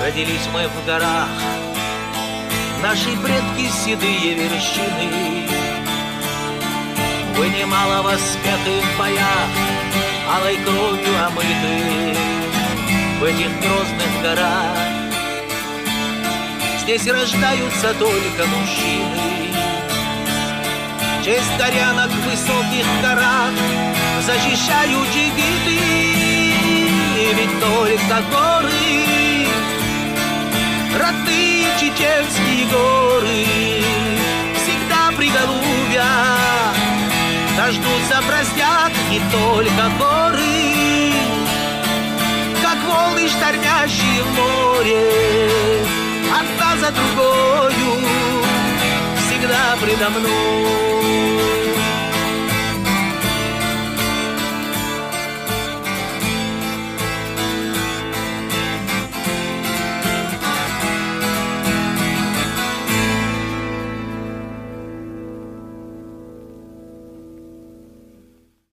Родились мы в горах, наши предки седые вершины. Вы немало воспеты в боях, алой кровью омыты в этих грозных горах. Здесь рождаются только мужчины. Честь горянок в высоких горах защищают джигиты, ведь только горы, родные чеченские горы, всегда приголубья дождутся, простят не только горы, как волны, штормящие в море, одна за другою, всегда предо мной.